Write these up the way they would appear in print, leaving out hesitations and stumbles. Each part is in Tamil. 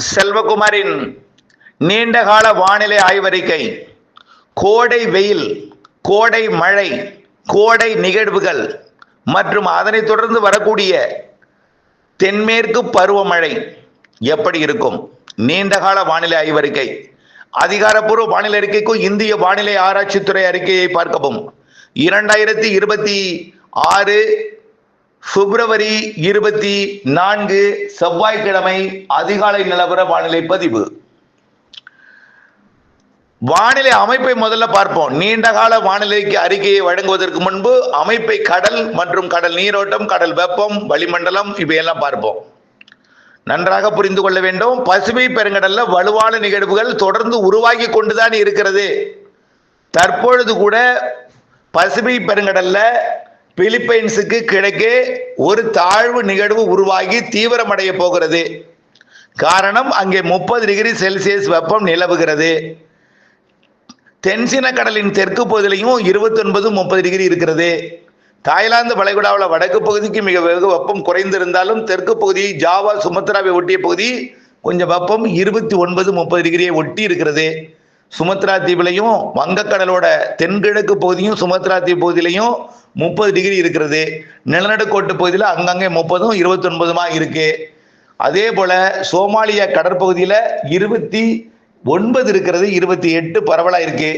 செல்வகுமாரின் நீண்டகால வானிலை ஆய்வறிக்கை. கோடை வெயில், கோடை மழை, கோடை நிகழ்வுகள் மற்றும் அதனைத் தொடர்ந்து வரக்கூடிய தென்மேற்கு பருவமழை எப்படி இருக்கும்? நீண்டகால வானிலை ஆய்வறிக்கை. அதிகாரப்பூர்வ வானிலை அறிக்கைக்கும் இந்திய வானிலை ஆராய்ச்சித்துறை அறிக்கையை பார்க்கவும். 2026 பிப்ரவரி 24 செவ்வாய்க்கிழமை அதிகாலை நிலவர வானிலை பதிவு. வானிலை அமைப்பை முதல்ல பார்ப்போம். நீண்டகால வானிலைக்கு அறிக்கையை வழங்குவதற்கு முன்பு அமைப்பை கடல் மற்றும் கடல் நீரோட்டம், கடல் வெப்பம், வளிமண்டலம் இவையெல்லாம் பார்ப்போம். நன்றாக புரிந்து கொள்ள வேண்டும். பசிபிக் பெருங்கடல்ல வலுவான நிகழ்வுகள் தொடர்ந்து உருவாகி கொண்டுதான் இருக்கிறது. தற்பொழுது கூட பசிபிக் பெருங்கடல்ல பிலிப்பைன்ஸுக்கு கிழக்கே ஒரு தாழ்வு நிகழ்வு உருவாகி தீவிரமடைய போகிறது. காரணம், அங்கே 30 டிகிரி செல்சியஸ் வெப்பம் நிலவுகிறது. தென்சீன கடலின் தெற்கு பகுதியிலையும் 29-30 டிகிரி இருக்கிறது. தாய்லாந்து வளைகுடாவில் வடக்கு பகுதிக்கு மிக வெகு வெப்பம் குறைந்திருந்தாலும் தெற்கு பகுதி, ஜாவா, சுமத்ராவை ஒட்டிய பகுதி கொஞ்சம் வெப்பம் 29-30 டிகிரியை ஒட்டி இருக்கிறது. சுமத்ரா தீவிலையும் வங்கக்கடலோட தென்கிழக்கு பகுதியும் சுமத்ரா தீவு பகுதியிலையும் 30 டிகிரி இருக்கிறது. நிலநடுக்கோட்டு பகுதியில் அங்கங்கே 30, 29 இருக்கு. அதே போல சோமாலியா கடற்பகுதியில் 29 இருக்கிறது, 28 பரவலா இருக்கு.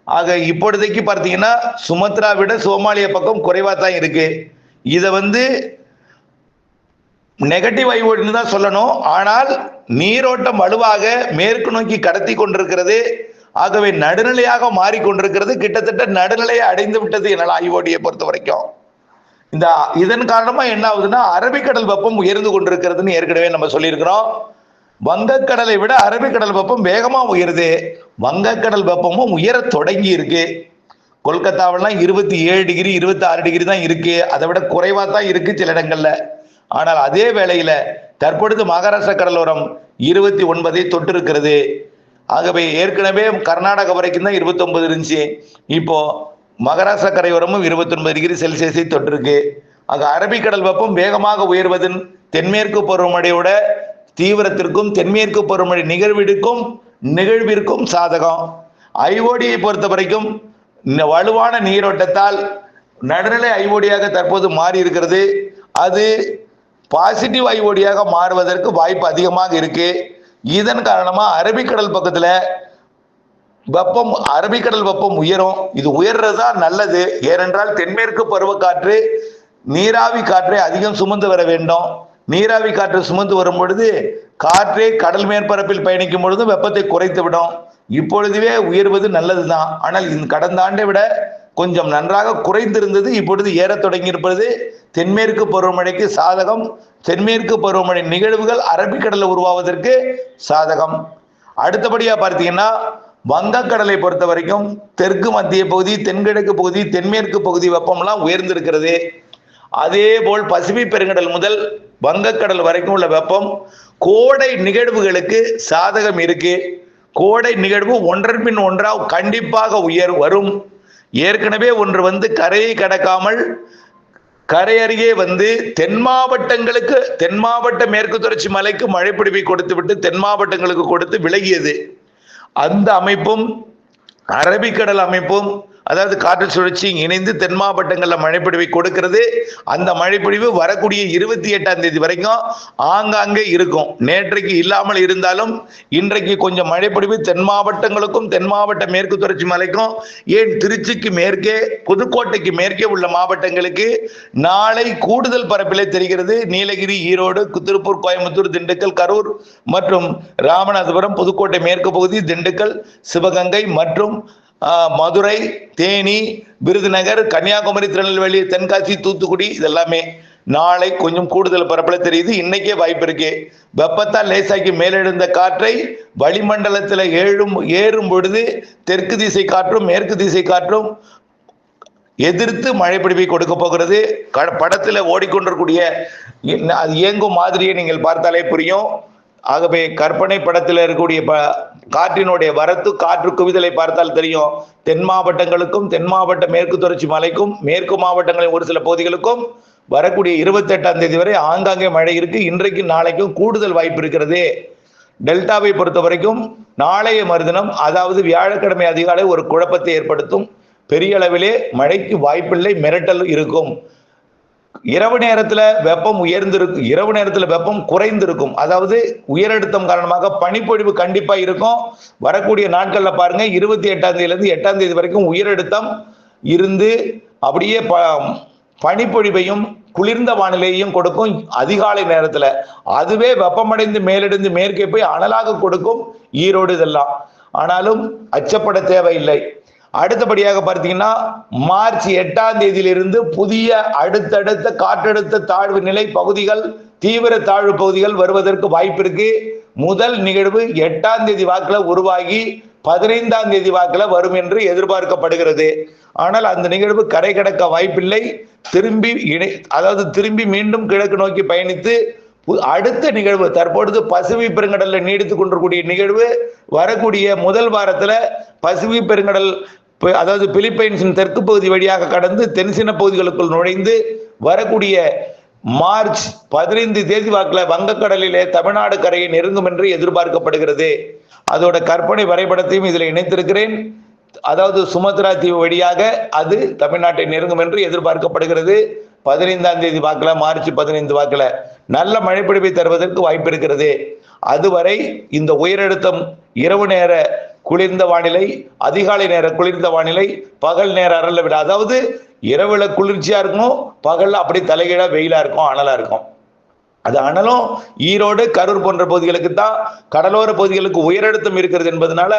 ஆக இப்பொழுதைக்கு பார்த்தீங்கன்னா சுமத்ரா விட சோமாலியா பக்கம் குறைவா தான் இருக்கு. இதை நெகட்டிவ் ஐஓடின்னு தான் சொல்லணும். ஆனால் நீரோட்டம் வலுவாக மேற்கு நோக்கி கடத்தி கொண்டிருக்கிறது. ஆகவே நடுநிலையாக மாறிக்கொண்டிருக்கிறது. கிட்டத்தட்ட நடுநிலையை அடைந்து விட்டது என்னால் ஐஓடியை பொறுத்த வரைக்கும். இதன் காரணமா என்ன ஆகுதுன்னா, அரபிக்கடல் வெப்பம் உயர்ந்து கொண்டிருக்கிறதுன்னு ஏற்கனவே நம்ம சொல்லியிருக்கிறோம். வங்கக்கடலை விட அரபிக்கடல் வெப்பம் வேகமா உயருது. வங்கக்கடல் வெப்பமும் உயர தொடங்கி இருக்கு. கொல்கத்தாவெல்லாம் 27 டிகிரி 26 டிகிரி தான் இருக்கு. அதை விட குறைவா தான் இருக்கு சில இடங்கள்ல. ஆனால் அதே வேளையில தற்பொழுது மகாராஷ்டிரா கடலோரம் 29 தொட்டு இருக்கிறது. ஆகவே ஏற்கனவே கர்நாடகா வரைக்கும் தான் 29 இருந்துச்சு. இப்போ மகாராஷ்டிரா கரையோரமும் 29 டிகிரி செல்சியஸை தொட்டிருக்கு. ஆக அரபிக்கடல் வெப்பம் வேகமாக உயர்வதன் தென்மேற்கு பருவமழையோட தீவிரத்திற்கும் தென்மேற்கு பருவமழை நிகழ்விற்கும் சாதகம். ஐஓடியை பொறுத்த வரைக்கும் வலுவான நீரோட்டத்தால் நடுநிலை ஐஓடியாக தற்போது மாறி இருக்கிறது. அது பாசிட்டிவ் ஐஓடியாக மாறுவதற்கு வாய்ப்பு அதிகமாக இருக்கு. இதன் காரணமா அரபிக்கடல் பக்கத்துல அரபிக்கடல் வெப்பம் உயரும். இது உயர்றதுதான் நல்லது. ஏனென்றால் தென்மேற்கு பருவக்காற்று நீராவி காற்றை அதிகம் சுமந்து வர வேண்டும். நீராவி காற்று சுமந்து வரும் பொழுது காற்றே கடல் மேற்பரப்பில் பயணிக்கும் பொழுது வெப்பத்தை குறைத்து விடும். இப்பொழுதுவே உயர்வது நல்லதுதான். ஆனால் கடந்த ஆண்டை விட கொஞ்சம் நன்றாக குறைந்திருந்தது. இப்பொழுது ஏற தொடங்கி இருப்பது தென்மேற்கு பருவமழைக்கு சாதகம். தென்மேற்கு பருவமழை நிகழ்வுகள் அரபிக்கடலில் உருவாவதற்கு சாதகம். அடுத்தபடியா பார்த்தீங்கன்னா, வங்கக்கடலை பொறுத்த வரைக்கும் தெற்கு மத்திய பகுதி, தென்கிழக்கு பகுதி, தென்மேற்கு பகுதி வெப்பம்லாம் உயர்ந்திருக்கிறது. அதே போல் பசிபிக் பெருங்கடல் முதல் வங்கக்கடல் வரைக்கும் உள்ள வெப்பம் கோடை நிகழ்வுகளுக்கு சாதகம் இருக்கு. கோடை நிகழ்வு ஒன்றன் பின் ஒன்றா கண்டிப்பாக வரும். ஏற்கனவே ஒன்று கரையை கடக்காமல் கரை அருகே தென் மாவட்ட மேற்கு தொடர்ச்சி மலைக்கு மழை பிடிப்பை கொடுத்து விட்டு தென் மாவட்டங்களுக்கு கொடுத்து விலகியது. அந்த அமைப்பும் அரபிக்கடல் அமைப்பும், அதாவது காற்று சுழற்சி இணைந்து தென் மாவட்டங்களில் மழைப்பிடிவை கொடுக்கிறது. அந்த மழைப்பிடிவு வரக்கூடிய 28ஆம் தேதி வரைக்கும் ஆங்காங்கே இருக்கும். நேற்றைக்கு இல்லாமல் இருந்தாலும் இன்றைக்கு கொஞ்சம் மழைப்பிடிவு தென் மாவட்டங்களுக்கும் தென் மாவட்ட மேற்கு தொடர்ச்சி மலைக்கும், ஏன் திருச்சிக்கு மேற்கே, புதுக்கோட்டைக்கு மேற்கே உள்ள மாவட்டங்களுக்கு நாளை கூடுதல் பரப்பிலே தெரிகிறது. நீலகிரி, ஈரோடு, திருப்பூர், கோயம்புத்தூர், திண்டுக்கல், கரூர் மற்றும் ராமநாதபுரம், புதுக்கோட்டை மேற்கு பகுதி, திண்டுக்கல், சிவகங்கை மற்றும் மதுரை, தேனி, விருதுநகர், கன்னியாகுமரி, திருநெல்வேலி, தென்காசி, தூத்துக்குடி இதெல்லாமே நாளை கொஞ்சம் கூடுதல் பரப்பல தெரியுது. இன்னைக்கே வாய்ப்பு இருக்கு. வெப்பத்தால் லேசாக்கி மேலெழுந்த காற்றை வளிமண்டலத்தில் ஏறும் பொழுது தெற்கு திசை காற்றும் மேற்கு திசை காற்றும் எதிர்த்து மழை பிடிப்பை கொடுக்க போகிறது. படத்தில் ஓடிக்கொண்டிருக்கூடிய அது இயங்கும் மாதிரியை நீங்கள் பார்த்தாலே புரியும். ஆகவே கற்பனை படத்தில் இருக்கக்கூடிய காற்றினுடைய வரத்து, காற்று குவிதலை பார்த்தால் தெரியும். தென் மாவட்டங்களுக்கும் தென் மாவட்ட மேற்கு தொடர்ச்சி மலைக்கும் மேற்கு மாவட்டங்களின் ஒரு சில பகுதிகளுக்கும் வரக்கூடிய 28ஆம் தேதி வரை ஆங்காங்கே மழை இருக்கு. இன்றைக்கும் நாளைக்கும் கூடுதல் வாய்ப்பு இருக்கிறது. டெல்டாவை பொறுத்த வரைக்கும் நாளைய மறுதினம், அதாவது வியாழக்கிழமை அதிகாலை ஒரு குழப்பத்தை ஏற்படுத்தும். பெரிய அளவிலே மழைக்கு வாய்ப்பில்லை, மிரட்டல் இருக்கும். இரவு நேரத்துல வெப்பம் உயர்ந்திருக்கும், இரவு நேரத்துல வெப்பம் குறைந்திருக்கும். அதாவது உயரழுத்தம் காரணமாக பனிப்பொழிவு கண்டிப்பா இருக்கும். வரக்கூடிய நாட்கள்ல பாருங்க, 28ஆம் தேதியிலிருந்து 8ஆம் தேதி வரைக்கும் உயரழுத்தம் இருந்து அப்படியே பனிப்பொழிவையும் குளிர்ந்த வானிலையையும் கொடுக்கும் அதிகாலை நேரத்துல. அதுவே வெப்பமடைந்து மேலெடுந்து மேற்கே போய் அனலாக கொடுக்கும் ஈரோடு இதெல்லாம். ஆனாலும் அச்சப்பட தேவையில்லை. அடுத்தபடியாக பார்த்தீங்கன்னா, மார்ச் 8ஆம் தேதியிலிருந்து புதிய அடுத்தடுத்த காற்றழுத்த தாழ்வு நிலை பகுதிகள், தீவிர தாழ்வு பகுதிகள் வருவதற்கு வாய்ப்பு இருக்கு. முதல் நிகழ்வு 8ஆம் தேதி வாக்குல உருவாகி 15ஆம் தேதி வாக்குல வரும் என்று எதிர்பார்க்கப்படுகிறது. ஆனால் அந்த நிகழ்வு கரை கடக்க வாய்ப்பில்லை. திரும்பி மீண்டும் கிழக்கு நோக்கி பயணித்து அடுத்த நிகழ்வு தற்பொழுது பசிபிக் பெருங்கடல்ல நீடித்துக் கொண்டிருக்கூடிய நிகழ்வு வரக்கூடிய முதல் வாரத்துல பசிபிக் பெருங்கடல், அதாவது பிலிப்பைன்ஸின் தெற்கு பகுதி வழியாக கடந்து தென்சீன பகுதிகளுக்குள் நுழைந்து வரக்கூடிய மார்ச் 15 தேதி வாக்குல வங்கக்கடலிலே தமிழ்நாடு கரையை நெருங்கும் என்று எதிர்பார்க்கப்படுகிறது. அதோட கற்பனை வரைபடத்தையும் இதில் இணைத்திருக்கிறேன். அதாவது சுமத்ரா தீவு வழியாக அது தமிழ்நாட்டை நெருங்கும் என்று எதிர்பார்க்கப்படுகிறது. 15ஆம் தேதி வாக்குல, மார்ச் 15 வாக்குல நல்ல மழைப்பொழிவை தருவதற்கு வாய்ப்பு இருக்கிறது. அதுவரை இந்த உயரழுத்தம் இரவு நேர குளிர்ந்த வானிலை, அதிகாலை நேர குளிர்ந்த வானிலை, பகல் நேர அறல விட, அதாவது இரவுல குளிர்ச்சியா இருக்கும், பகல்ல அப்படி தலைகீழா வெயிலா இருக்கும், அனலா இருக்கும். அது அனலும் ஈரோடு கரூர் போன்ற பகுதிகளுக்கு தான், கடலோர பகுதிகளுக்கு உயரழுத்தம் இருக்கிறது என்பதனால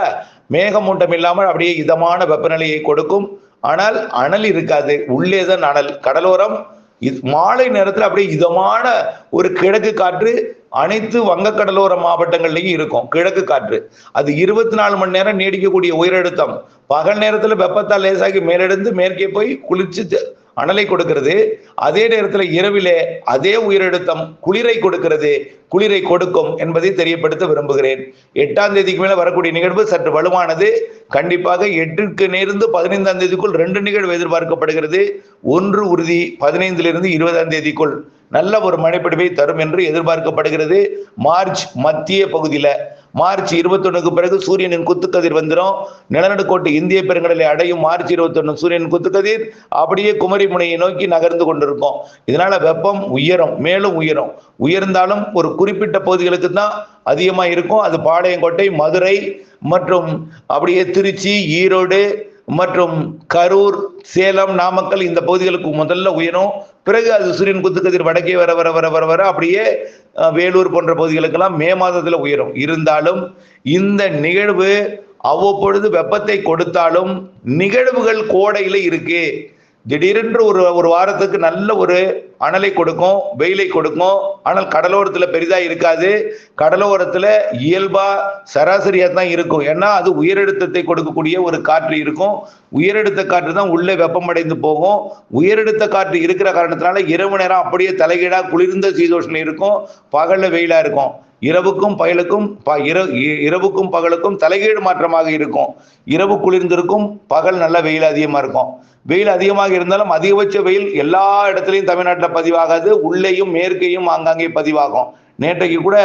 மேகமூட்டம் இல்லாமல் அப்படியே இதமான வெப்பநிலையை கொடுக்கும். ஆனால் அனல் இருக்காது, உள்ளேதான் அனல். கடலோரம் மாலை நேரத்தில் அப்படியே இதமான ஒரு கிழக்கு காற்று அனைத்து வங்கக்கடலோர மாவட்டங்கள்லயும் இருக்கும். கிழக்கு காற்று அது 24 மணி நேரம் நீடிக்கக்கூடிய உயரழுத்தம். பகல் நேரத்துல வெப்பத்தால் லேசாகி மேலெடுந்து மேற்கே போய் குளிர்ச்சி அனலை கொடுக்கிறது. அதே நேரத்தில் இரவிலே அதே உயரழுத்தம் குளிரை கொடுக்கிறது, குளிரை கொடுக்கும் என்பதை தெரியப்படுத்த விரும்புகிறேன். 8ஆம் தேதிக்கு மேல வரக்கூடிய நிகழ்வு சற்று வலுவானது. கண்டிப்பாக 8க்கு நேர்ந்து 15ஆம் தேதிக்குள் 2 நிகழ்வு எதிர்பார்க்கப்படுகிறது. ஒன்று உறுதி, 15லிருந்து 20ஆம் தேதிக்குள் நல்ல ஒரு மழைப்பொழிவை தரும் என்று எதிர்பார்க்கப்படுகிறது. மார்ச் மத்திய பகுதியில மார்ச் 21க்கு பிறகு சூரியனின் குத்துக்கதிர் வந்துடும். நிலநடுக்கோட்டு இந்திய பெருங்கடலை அடையும் மார்ச் 21 சூரியன் குத்துக்கதிர் அப்படியே குமரி முனையை நோக்கி நகர்ந்து கொண்டிருக்கும். இதனால வெப்பம் உயரும், மேலும் உயரும். உயர்ந்தாலும் ஒரு குறிப்பிட்ட பகுதிகளுக்கு தான் அதிகமா இருக்கும். அது பாளையங்கோட்டை, மதுரை மற்றும் அப்படியே திருச்சி, ஈரோடு மற்றும் கரூர், சேலம், நாமக்கல் இந்த பகுதிகளுக்கு முதல்ல உயரும். பிறகு அது சூரியன் குத்துக்கதிர் வடக்கே வர வர வர வர வர அப்படியே வேலூர் போன்ற பகுதிகளுக்கெல்லாம் மே மாதத்துல உயரும். இருந்தாலும் இந்த நிகழ்வு அவ்வப்பொழுது வெப்பத்தை கொடுத்தாலும் நிகழ்வுகள் கோடையில இருக்கு. திடீரென்று ஒரு வாரத்துக்கு நல்ல ஒரு அனலை கொடுக்கும், வெயிலை கொடுக்கும். ஆனால் கடலோரத்துல பெரிதா இருக்காது. கடலோரத்துல இயல்பா சராசரியா தான் இருக்கும். ஏன்னா அது உயரழுத்தத்தை கொடுக்கக்கூடிய ஒரு காற்று இருக்கும். உயரழுத்த காற்று தான் உள்ளே வெப்பமடைந்து போகும். உயரழுத்த காற்று இருக்கிற காரணத்தினால இரவு நேரம் அப்படியே தலைகீழா குளிர்ந்த சீதோஷணம் இருக்கும், பகல்ல வெயிலா இருக்கும். இரவுக்கும் பகலுக்கும் தலைகீழ் மாற்றமாக இருக்கும். இரவு குளிர்ந்திருக்கும், பகல் நல்ல வெயில் அதிகமா இருக்கும். வெயில் அதிகமாக இருந்தாலும் அதிகபட்ச வெயில் எல்லா இடத்துலையும் தமிழ்நாட்டில் பதிவாகாது. உள்ளேயும் மேற்கையும் ஆங்காங்கே பதிவாகும். நேற்றைக்கு கூட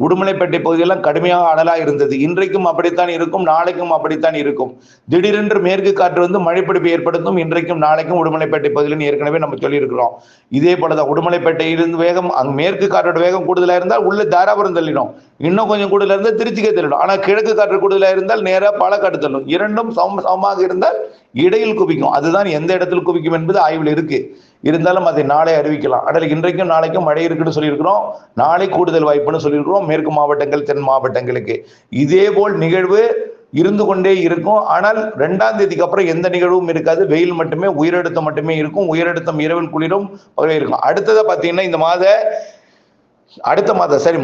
உடுமலைப்பேட்டை பகுதியெல்லாம் கடுமையாக அனலா இருந்தது. இன்றைக்கும் அப்படித்தான் இருக்கும், நாளைக்கும் அப்படித்தான் இருக்கும். திடீரென்று மேற்கு காற்று வந்து மழைப்பிடிப்பை ஏற்படுத்தும். இன்றைக்கும் நாளைக்கும் உடுமலைப்பேட்டை பகுதியில் ஏற்கனவே நம்ம சொல்லியிருக்கிறோம். இதே போலதான் உடுமலைப்பேட்டையிலிருந்து வேகம், அங்க மேற்கு காற்றோட வேகம் கூடுதலா இருந்தால் உள்ள தாராபுரம் தள்ளிடும், இன்னும் கொஞ்சம் கூடுதலா இருந்தால் திருச்சிக்கே தள்ளிடும். ஆனா கிழக்கு காற்று கூடுதலா இருந்தால் நேரா பாலக்காடு தள்ளும். இரண்டும் சமமாக இருந்தால் இடையில் குவிக்கும். அதுதான் எந்த இடத்தில் குவிக்கும் என்பது ஆய்வில் இருக்கு. இருந்தாலும் அதை நாளை அறிவிக்கலாம். ஆனால் இன்றைக்கும் நாளைக்கும் மழை இருக்குன்னு சொல்லியிருக்கிறோம். நாளை கூடுதல் வாய்ப்புன்னு சொல்லியிருக்கிறோம் மேற்கு மாவட்டங்கள், தென் மாவட்டங்களுக்கு. இதே போல் நிகழ்வு இருந்து கொண்டே இருக்கும். ஆனால் 2ஆம் தேதிக்கு அப்புறம் எந்த நிகழ்வும் இருக்காது. வெயில் மட்டுமே, உயரழுத்தம் மட்டுமே இருக்கும். உயரழுத்தம் இரவில் குளிரும் இருக்கும். அடுத்ததை பார்த்தீங்கன்னா இந்த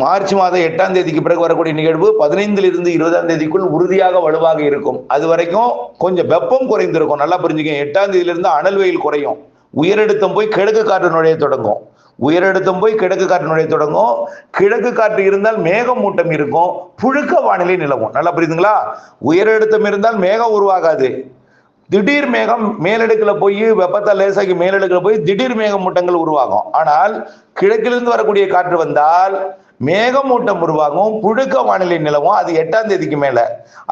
மார்ச் மாதம் 8ஆம் தேதிக்கு பிறகு வரக்கூடிய நிகழ்வு 15லிருந்து 20ஆம் தேதிக்குள் உறுதியாக வலுவாக இருக்கும். அது வரைக்கும் கொஞ்சம் வெப்பம் குறைந்திருக்கும். நல்லா புரிஞ்சுக்கங்க. 8ஆம் தேதியிலிருந்து அனல் வெயில் குறையும். உயரழுத்தம் போய் கிழக்கு காற்று நுழைய தொடங்கும். கிழக்கு காற்று இருந்தால் மேகமூட்டம் இருக்கும், புழுக்க வானிலை நிலவும். நல்லா புரியுதுங்களா? உயரழுத்தம் இருந்தால் மேகம் உருவாகாது. திடீர் மேகம் மேலடுக்குல போய் வெப்பத்தால் லேசாகி மேலடுக்குல போய் திடீர் மேகமூட்டங்கள் உருவாகும். ஆனால் கிழக்கிலிருந்து வரக்கூடிய காற்று வந்தால் மேகமூட்டம் உருவாகும், புழுக்க வானிலை நிலவும். அது 8ஆம் தேதிக்கு மேல.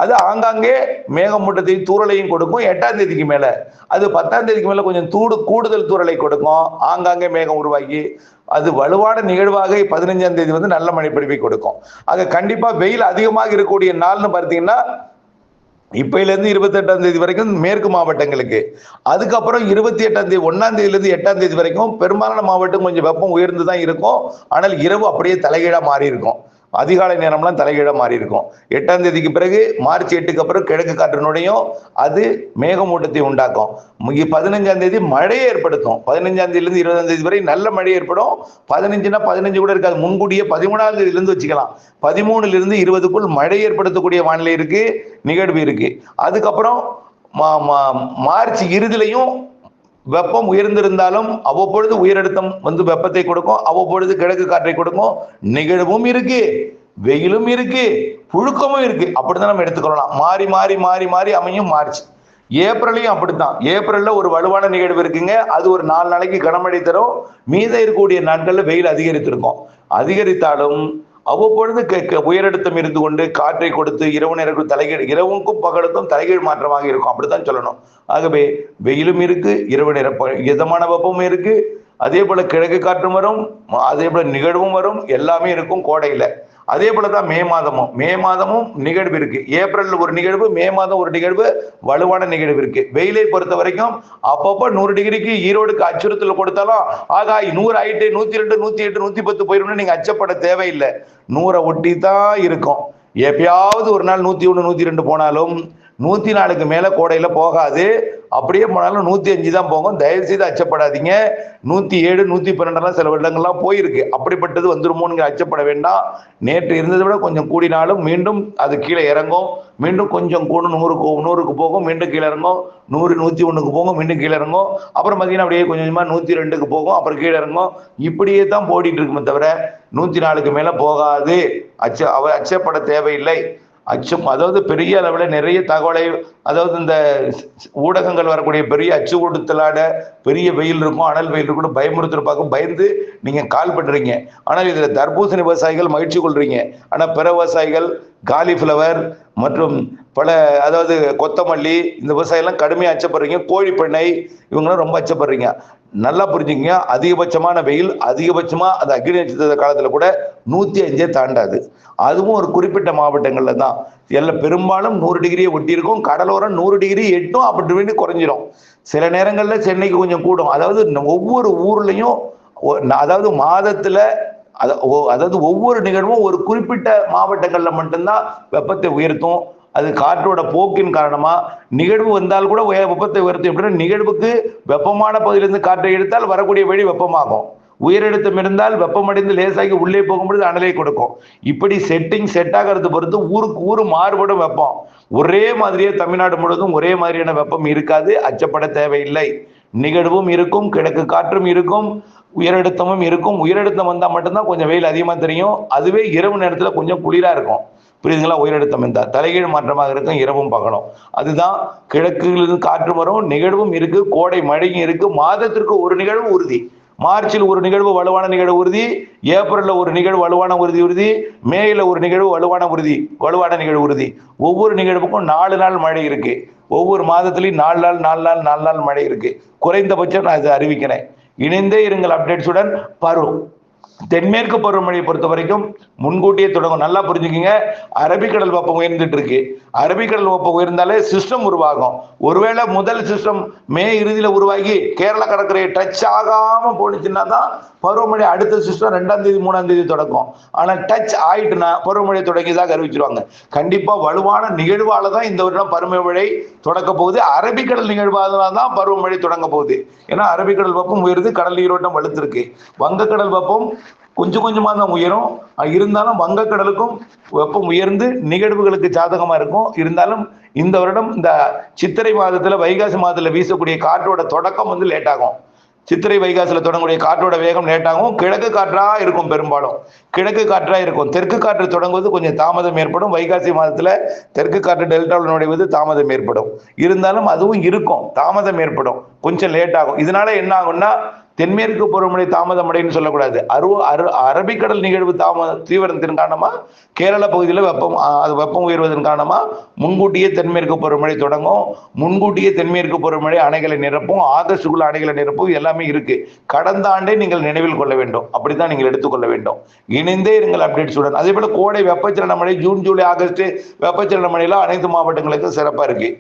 அது ஆங்காங்கே மேகமூட்டத்தையும் தூறலையும் கொடுக்கும் 8ஆம் தேதிக்கு மேல. அது 10ஆம் தேதிக்கு மேல கொஞ்சம் கூடுதல் தூறலை கொடுக்கும். ஆங்காங்கே மேகம் உருவாகி அது வலுவான நிகழ்வாக 15ஆம் தேதி வந்து நல்ல மழை பொழிவை கொடுக்கும். ஆக கண்டிப்பா வெயில் அதிகமாக இருக்கக்கூடிய நாள்னு பார்த்தீங்கன்னா இப்பையில இருந்து 28ஆம் தேதி வரைக்கும் மேற்கு மாவட்டங்களுக்கு, அதுக்கப்புறம் 28ஆம் தேதி 1ஆம் தேதியில இருந்து 8ஆம் தேதி வரைக்கும் பெரும்பாலான மாவட்டம் கொஞ்சம் வெப்பம் உயர்ந்து தான் இருக்கும். ஆனால் இரவு அப்படியே தலைகீழா மாறி இருக்கும். அதிகாலை நேரம்லாம் தலைகீழா மாறி இருக்கும். 8ஆம் தேதிக்கு பிறகு மார்ச் 8க்கு அப்புறம் கிழக்கு காற்றினுடையும் அது மேகமூட்டத்தை உண்டாக்கும். 15ஆம் தேதி மழையை ஏற்படுத்தும். 15ஆம் தேதியிலிருந்து 20ஆம் தேதி வரை நல்ல மழை ஏற்படும். 15னா 15 கூட இருக்காது, முன்கூட்டியே 13ஆம் தேதியிலிருந்து வச்சுக்கலாம். 13லிருந்து 20க்குள் மழை ஏற்படுத்தக்கூடிய வானிலை இருக்கு, நிகழ்வு இருக்கு. அதுக்கப்புறம் மார்ச் இறுதியிலையும் வெப்பம் உயர்ந்திருந்தாலும் அவ்வப்பொழுது உயரழுத்தம் வந்து வெப்பத்தை கொடுக்கும், அவ்வப்பொழுது கிழக்கு காற்றை கொடுக்கும். நிகழ்வும் இருக்கு, வெயிலும் இருக்கு, புழுக்கமும் இருக்கு. அப்படிதான் நம்ம எடுத்துக்கொள்ளலாம். மாறி மாறி மாறி மாறி அமையும் மார்ச். ஏப்ரலையும் அப்படித்தான். ஏப்ரல்ல ஒரு வலுவான நிகழ்வு இருக்குங்க. அது ஒரு 4 நாளைக்கு கனமழை தரும். மீத இருக்கக்கூடிய நாட்கள்ல வெயில் அதிகரித்திருக்கும். அதிகரித்தாலும் அவ்வப்பொழுது உயரழுத்தம் இருந்து கொண்டு காற்றை கொடுத்து இரவு நேரத்தில் தலைகீழ், இரவுக்கும் பகலுக்கும் தலைகீழ் மாற்றமாக இருக்கும். அப்படித்தான் சொல்லணும். ஆகவே வெயிலும் இருக்கு, இரவு நேர இதமான வெப்பமும் இருக்கு, அதே போல கிழக்கு காற்றும் வரும், அதே போல நிகழ்வும் வரும், எல்லாமே இருக்கும் கோடையில. அதே போலதான் மே மாதமும் நிகழ்வு இருக்கு. ஏப்ரல் ஒரு நிகழ்வு, மே மாதம் ஒரு நிகழ்வு, வலுவான நிகழ்வு இருக்கு. வெயிலை பொறுத்த வரைக்கும் அப்பப்போ 100 டிகிரிக்கு ஈரோடுக்கு அச்சுறுத்தல் கொடுத்தாலும் ஆகா 100 ஆயிட்டு 102 108 110 போயிடும் நீங்க அச்சப்பட தேவையில்லை. 100 ஒட்டி தான் இருக்கும். எப்பயாவது ஒரு நாள் 101 102 போனாலும் 104க்கு மேல கோடையில போகாது. அப்படியே போனாலும் 105 தான் போகும். தயவு செய்து அச்சப்படாதீங்க. 107 112 சில வருடங்கள்லாம் போயிருக்கு. அப்படிப்பட்டது வந்துருமோன்னு அச்சப்பட வேண்டாம். நேற்று இருந்ததை விட கொஞ்சம் கூடினாலும் மீண்டும் அது கீழே இறங்கும். மீண்டும் கொஞ்சம் கூடும், 100க்கு போகும், மீண்டும் கீழே இறங்கும். 100 101க்கு போகும், மீண்டும் கீழே இறங்கும். அப்புறம் பார்த்தீங்கன்னா அப்படியே கொஞ்சமா 102க்கு போகும், அப்புறம் கீழே இறங்கும். இப்படியே தான் போடிட்டு இருக்குமே தவிர 104க்கு மேல போகாது. அச்சப்பட தேவையில்லை. அச்சம், அதாவது பெரிய அளவில் நிறைய தகவலை, அதாவது இந்த ஊடகங்கள் வரக்கூடிய பெரிய அச்சு கொடுத்தலாட பெரிய வெயில் இருக்கும், அனல் வெயில் இருக்கும், பயமுறுத்திருப்பாங்க, பயந்து நீங்க கால் பண்றீங்க. ஆனால் இதுல தர்பூசணி விவசாயிகள் மகிழ்ச்சி கொள்றீங்க. ஆனா பிற விவசாயிகள் காலிஃபிளவர் மற்றும் பல, அதாவது கொத்தமல்லி, இந்த விவசாயம்லாம் கடுமையாக அச்சப்படுறீங்க. கோழி பண்ணை இவங்களாம் ரொம்ப அச்சப்படுறீங்க. நல்லா புரிஞ்சுக்கங்க, அதிகபட்சமான வெயில் அதிகபட்சமா அந்த அக்னி நட்சத்திர காலத்துல கூட 105 தாண்டாது. அதுவும் ஒரு குறிப்பிட்ட மாவட்டங்கள்ல தான். எல்லாம் பெரும்பாலும் 100 டிகிரியை ஒட்டி இருக்கும். கடலோரம் 100 டிகிரி எட்டும், அப்படி குறைஞ்சிரும். சில நேரங்கள்ல சென்னைக்கு கொஞ்சம் கூடும். அதாவது ஒவ்வொரு ஊர்லயும், அதாவது மாதத்துல, அதாவது ஒவ்வொரு நிகழ்வும் ஒரு குறிப்பிட்ட மாவட்டங்கள்ல மட்டும்தான் வெப்பத்தை உயர்த்தும். அது காற்றோட போக்கின் காரணமா நிகழ்வு வந்தால் கூட வெப்பத்தை உயர்த்தும். எப்படின்னா நிகழ்வுக்கு வெப்பமான பகுதியிலிருந்து காற்றை எடுத்தால் வரக்கூடிய வழி வெப்பமாகும். உயரழுத்தம் இருந்தால் வெப்பமடைந்து லேசாகி உள்ளே போகும்பொழுது அனலை கொடுக்கும். இப்படி செட் ஆகிறது பொறுத்து ஊருக்கு ஊரு மாறுபடும் வெப்பம். ஒரே மாதிரியே தமிழ்நாடு முழுவதும் ஒரே மாதிரியான வெப்பம் இருக்காது. அச்சப்பட தேவையில்லை. நிகழ்வும் இருக்கும், கிழக்கு காற்றும் இருக்கும், உயரழுத்தமும் இருக்கும். உயரழுத்தம் வந்தா மட்டும்தான் கொஞ்சம் வெயில் அதிகமா தெரியும். அதுவே இரவு நேரத்துல கொஞ்சம் குளிரா இருக்கும். புரியுதுங்களா? உயரழுத்தம் இருந்தால் தலைகீழ் மாற்றமாக இருக்கும், இரவும் பகலும். அதுதான் கிழக்கிலிருந்து காற்று வரும், நிகழ்வும் இருக்கு, கோடை மழையும் இருக்கு. மாதத்திற்கு ஒரு நிகழ்வு உறுதி. மார்ச்சில் ஒரு நிகழ்வு வலுவான நிகழ்வு உறுதி, ஏப்ரல்ல ஒரு நிகழ்வு வலுவான உறுதி, மேயில ஒரு நிகழ்வு வலுவான நிகழ்வு உறுதி. ஒவ்வொரு நிகழ்வுக்கும் 4 நாள் மழை இருக்கு. ஒவ்வொரு மாதத்திலையும் 4 நாள் மழை இருக்கு. குறைந்தபட்சம் நான் இதை அறிவிக்கிறேன். இணைந்தே இருங்கள் அப்டேட்ஸுடன். தென்மேற்கு பருவமழையை பொறுத்த வரைக்கும் முன்கூட்டியே தொடங்கும். நல்லா புரிஞ்சுக்கங்க, அரபிக்கடல் வெப்பம் உயர்ந்துட்டு இருக்கு. அரபிக்கடல் வெப்பம் உயர்ந்தாலே சிஸ்டம் உருவாகும். ஒருவேளை முதல் சிஸ்டம் மே இறுதியில உருவாகி கேரளா கடற்கரையை டச் ஆகாம போனுச்சுன்னா தான் பருவமழை அடுத்த சிஸ்டம் 2ஆம் தேதி 3ஆம் தேதி தொடங்கும். ஆனா டச் ஆயிட்டுனா பருவமழை தொடங்கியதாக அறிவிச்சிருவாங்க. கண்டிப்பா வலுவான நிகழ்வால தான் இந்த வருடம் பருவமழை தொடக்க போகுது. அரபிக்கடல் நிகழ்வால தான் பருவமழை தொடங்க போகுது. ஏன்னா அரபிக்கடல் வெப்பம் உயருது, கடல் நீரோட்டம் வலுத்திருக்கு. வங்கக்கடல் வெப்பம் கொஞ்சம் கொஞ்சமா தான் உயரும். இருந்தாலும் வங்கக்கடலுக்கும் வெப்பம் உயர்ந்து நிகழ்வுகளுக்கு சாதகமா இருக்கும். இருந்தாலும் இந்த வருடம் இந்த சித்திரை மாதத்துல, வைகாசி மாதத்துல வீசக்கூடிய காற்றோட தொடக்கம் வந்து லேட் ஆகும். சித்திரை வைகாசில தொடங்கக்கூடிய காற்றோட வேகம் லேட் ஆகும். கிழக்கு காற்றா இருக்கும், பெரும்பாலும் கிழக்கு காற்றா இருக்கும். தெற்கு காற்று தொடங்குவது கொஞ்சம் தாமதம் ஏற்படும். வைகாசி மாதத்துல தெற்கு காற்று டெல்டாவில் நுழைவது தாமதம் ஏற்படும். இருந்தாலும் அதுவும் இருக்கும், தாமதம் ஏற்படும், கொஞ்சம் லேட் ஆகும். இதனால என்ன ஆகும்னா தென்மேற்கு பருவமழை தாமதமடைன்னு சொல்லக்கூடாது. அரபிக்கடல் நிகழ்வு தீவிரத்தின் காரணமா கேரள பகுதியில் வெப்பம் உயர்வதன் காரணமா முன்கூட்டியே தென்மேற்கு பருவமழை தொடங்கும். முன்கூட்டியே தென்மேற்கு பருவமழை அணைகளை நிரப்பும். ஆகஸ்டுக்குள்ள அணைகளை நிரப்பும். எல்லாமே இருக்கு. கடந்த ஆண்டே நீங்கள் நினைவில் கொள்ள வேண்டும். அப்படித்தான் நீங்கள் எடுத்துக்கொள்ள வேண்டும். இணைந்தே இருங்கள் அப்டேட்ஸுடன். அதே போல கோடை வெப்பச்சலன மழை ஜூன், ஜூலை, ஆகஸ்ட் வெப்பச்சலன மழையில அனைத்து மாவட்டங்களுக்கும் சிறப்பா இருக்கு.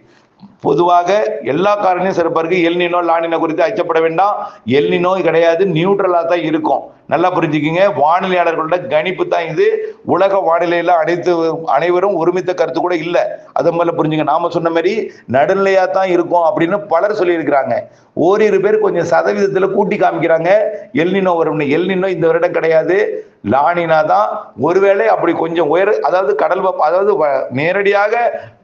பொதுவாக எல்லா காரணியும் சிறப்பா இருக்கு. எல்னினோ லானினோ குறித்து அச்சப்பட வேண்டாம். எல்னினோ கிடையாது, நியூட்ரலா தான் இருக்கும். நல்லா புரிஞ்சுக்கிங்க. வானிலையாளர்களோட கணிப்பு தான் இது. உலக வானிலையில அனைவரும் ஒருமித்த கருத்து கூட இல்ல. அது முதல்ல புரிஞ்சுங்க. நாம சொன்ன மாதிரி நடுநிலையா தான் இருக்கும் அப்படின்னு பலர் சொல்லி இருக்கிறாங்க. ஓரிரு பேர் கொஞ்சம் சதவீதத்துல கூட்டி காமிக்கிறாங்க. எல்னினோ வரும். எல்னினோ இந்த வருடம் கிடையாது. லானினா தான். ஒருவேளை அப்படி கொஞ்சம் அதாவது கடல் அதாவது நேரடியாக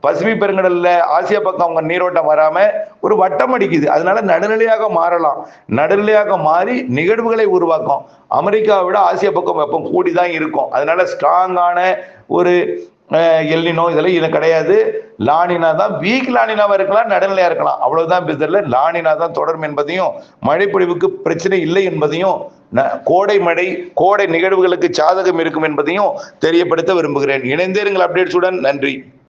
பசிபிக் பெருங்கடல்ல ஆசியா பக்கம் அவங்க நீரோட்டம் வராம ஒரு வட்டம் அடிக்குது. அதனால நடுநிலையாக மாறலாம். நடுநிலையாக மாறி நிகழ்வுகளை உருவாக்கும். அமெரிக்காவை விட ஆசியா பக்கம் வெப்பம் கூடிதான் இருக்கும். அதனால ஸ்ட்ராங்கான ஒரு எல்னினோ இதெல்லாம் கிடையாது. லானினா தான். வீக் லானினாவா இருக்கலாம், நடுநிலையா இருக்கலாம். அவ்வளவுதான் தெரியல. லானினா தான் தொடரும் என்பதையும், மழைப்பொழிவுக்கு பிரச்சனை இல்லை என்பதையும், கோடை நிகழ்வுகளுக்கு சாதகம் இருக்கும் என்பதையும் தெரியப்படுத்த விரும்புகிறேன். இணைந்தேருங்கள் அப்டேட்ஸுடன். நன்றி.